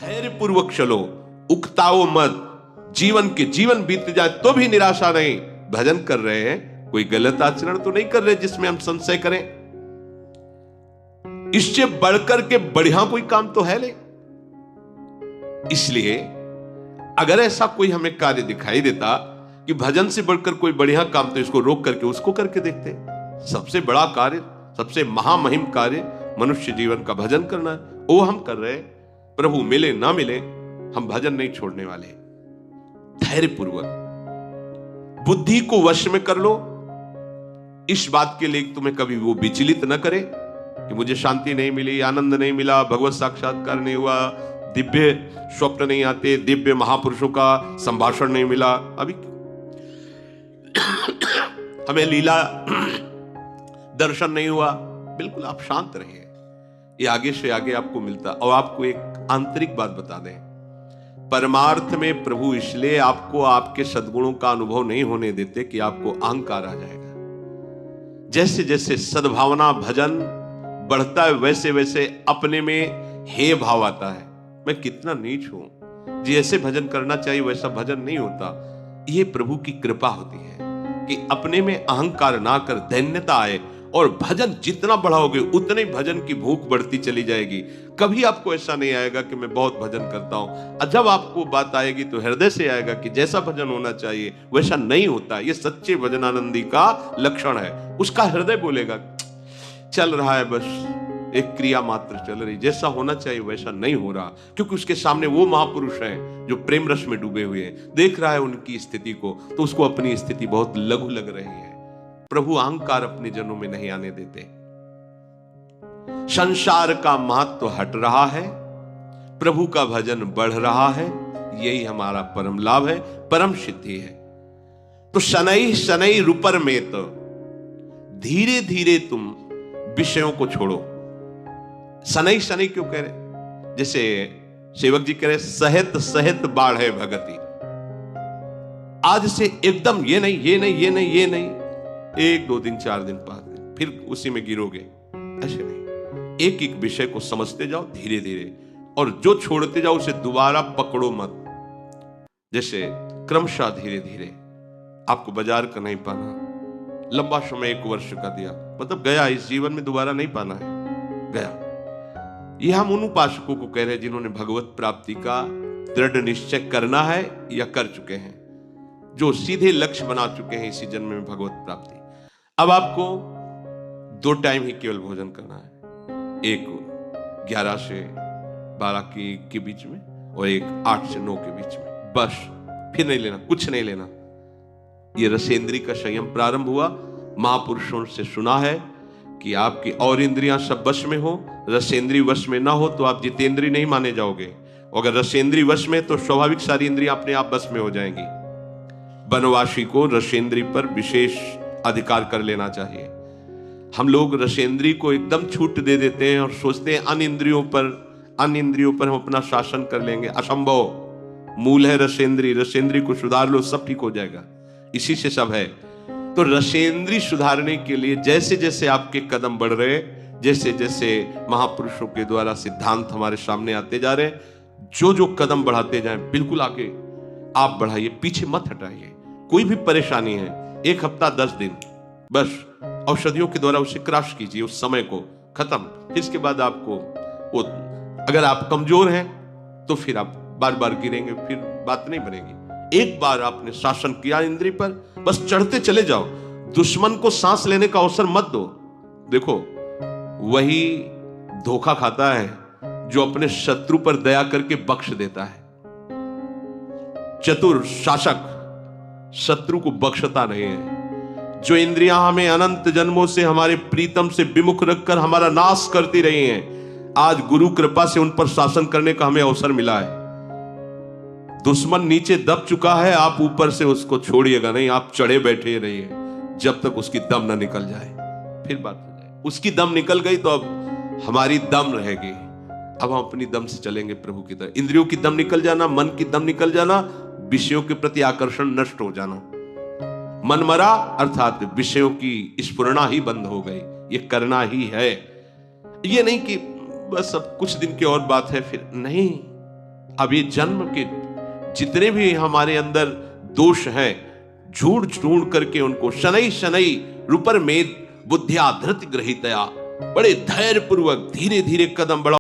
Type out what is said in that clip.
धैर्य पूर्वक चलो, उकताओ मत, जीवन बीत जाए तो भी निराशा नहीं। भजन कर रहे हैं, कोई गलत आचरण तो नहीं कर रहे जिसमें हम संशय करें। इससे बढ़कर के बढ़िया कोई काम तो है नहीं। इसलिए अगर ऐसा कोई हमें कार्य दिखाई देता कि भजन से बढ़कर कोई बढ़िया काम, तो इसको रोक करके उसको करके देखते। सबसे बड़ा कार्य, सबसे महामहिम कार्य मनुष्य जीवन का भजन करना है, वो हम कर रहे। प्रभु मिले ना मिले, हम भजन नहीं छोड़ने वाले। धैर्य पूर्वक बुद्धि को वश में कर लो। इस बात के लिए तुम्हें कभी वो विचलित न करे कि मुझे शांति नहीं मिली, आनंद नहीं मिला, भगवत साक्षात्कार नहीं हुआ, दिव्य स्वप्न नहीं आते, दिव्य महापुरुषों का संभाषण नहीं मिला, अभी हमें लीला दर्शन नहीं हुआ। बिल्कुल आप शांत रहिए, ये आगे से आगे आपको मिलता। और आपको एक आंतरिक बात बता दें, परमार्थ में प्रभु इसलिए आपको आपके सद्गुणों का अनुभव नहीं होने देते कि आपको अहंकार आ जाएगा। जैसे जैसे सद्भावना भजन बढ़ता है, वैसे वैसे अपने में हे भाव आता है, मैं कितना नीच हूं, जैसे भजन करना चाहिए वैसा भजन नहीं होता। ये प्रभु की कृपा होती है कि अपने में अहंकार ना कर दैन्यता आए, और भजन जितना बढ़ाओगे उतने भजन की भूख बढ़ती चली जाएगी। कभी आपको ऐसा नहीं आएगा कि मैं बहुत भजन करता हूं। जब आपको बात आएगी तो हृदय से आएगा कि जैसा भजन होना चाहिए वैसा नहीं होता। ये सच्चे भजनानंदी का लक्षण है। उसका हृदय बोलेगा चल रहा है, बस एक क्रिया मात्र चल रही, जैसा होना चाहिए वैसा नहीं हो रहा, क्योंकि उसके सामने वो महापुरुष हैं जो प्रेम रस में डूबे हुए हैं, देख रहा है उनकी स्थिति को, तो उसको अपनी स्थिति बहुत लघु लग रही है। प्रभु अहंकार अपने जनों में नहीं आने देते। संसार का महत्व हट रहा है, प्रभु का भजन बढ़ रहा है, यही हमारा परम लाभ है, परम सिद्धि है। तो शनै शनै रूपर में तो धीरे धीरे तुम विषयों को छोड़ो। शनै शनै क्यों कह रहे? जैसे सेवक जी कह रहे, सहित सहित बाढ़े भगति। आज से एकदम ये नहीं, ये नहीं, ये नहीं, ये नहीं, 1 2 दिन 4 दिन 5 दिन फिर उसी में गिरोगे, ऐसे नहीं। एक एक विषय को समझते जाओ धीरे धीरे, और जो छोड़ते जाओ उसे दोबारा पकड़ो मत। जैसे क्रमशः धीरे धीरे आपको बाजार का नहीं पाना, लंबा समय 1 वर्ष का दिया, मतलब गया, इस जीवन में दोबारा नहीं पाना है, गया। ये हम उन उपासकों को कह रहे हैं जिन्होंने भगवत प्राप्ति का दृढ़ निश्चय करना है या कर चुके हैं, जो सीधे लक्ष्य बना चुके हैं इसी जन्म में भगवत प्राप्ति। अब आपको 2 टाइम ही केवल भोजन करना है, एक 11 से 12 के बीच में, और एक 8 से 9 के बीच में, बस। फिर नहीं लेना, कुछ नहीं लेना। ये रसेंद्री का संयम प्रारंभ हुआ। महापुरुषों से सुना है कि आपकी और इंद्रियां सब वश में हो, रसेंद्री वश में ना हो तो आप जितेंद्री नहीं माने जाओगे। अगर रसेंद्री वश में, तो स्वाभाविक सारी इंद्रियां अपने आप वश में हो जाएंगी। वनवासी को रसेंद्री पर विशेष अधिकार कर लेना चाहिए। हम लोग रसेंद्री को एकदम छूट दे देते हैं और सोचते हैं अन्य इंद्रियों पर हम अपना शासन कर लेंगे। असंभव। मूल है रसेंद्री, रसेंद्री को सुधार लो, सब ठीक हो जाएगा, इसी से सब है। तो रसेंद्री सुधारने के लिए जैसे जैसे आपके कदम बढ़ रहे, जैसे जैसे महापुरुषों के द्वारा सिद्धांत हमारे सामने आते जा रहे, जो जो कदम बढ़ाते जाएं, बिल्कुल आगे आप बढ़ाइए, पीछे मत हटाइए। कोई भी परेशानी है, 1 हफ्ता 10 दिन, बस औषधियों के द्वारा उसे क्रॉस कीजिए, उस समय को खत्म। इसके बाद आपको वो, अगर आप कमजोर हैं तो फिर आप बार बार गिरेंगे, फिर बात नहीं बनेगी। एक बार आपने शासन किया इंद्रिय पर, बस चढ़ते चले जाओ। दुश्मन को सांस लेने का अवसर मत दो। देखो, वही धोखा खाता है जो अपने शत्रु पर दया करके बख्श देता है। चतुर शासक शत्रु को बख्शता नहीं है। जो इंद्रियां हमें अनंत जन्मों से हमारे प्रीतम से विमुख रखकर हमारा नाश करती रही हैं, आज गुरु कृपा से उन पर शासन करने का हमें अवसर मिला है। दुश्मन नीचे दब चुका है, आप ऊपर से उसको छोड़िएगा नहीं, आप चढ़े बैठे रहिए जब तक उसकी दम ना निकल जाए, फिर बात हो जाए। उसकी दम निकल गई तो अब हमारी दम रहेगी। अब हम अपनी दम से चलेंगे प्रभु की तरह। इंद्रियों की दम निकल जाना, मन की दम निकल जाना, विषयों के प्रति आकर्षण नष्ट हो जाना, मन मरा अर्थात विषयों की स्फुरना ही बंद हो गई। ये करना ही है, ये नहीं कि बस अब कुछ दिन की और बात है फिर नहीं। अब ये जन्म के जितने भी हमारे अंदर दोष हैं, झूठ ढूंढ करके उनको शनै शनै रुपर में बुद्धिया धृत ग्रहितया, बड़े धैर्य पूर्वक धीरे धीरे कदम बढ़ाओ।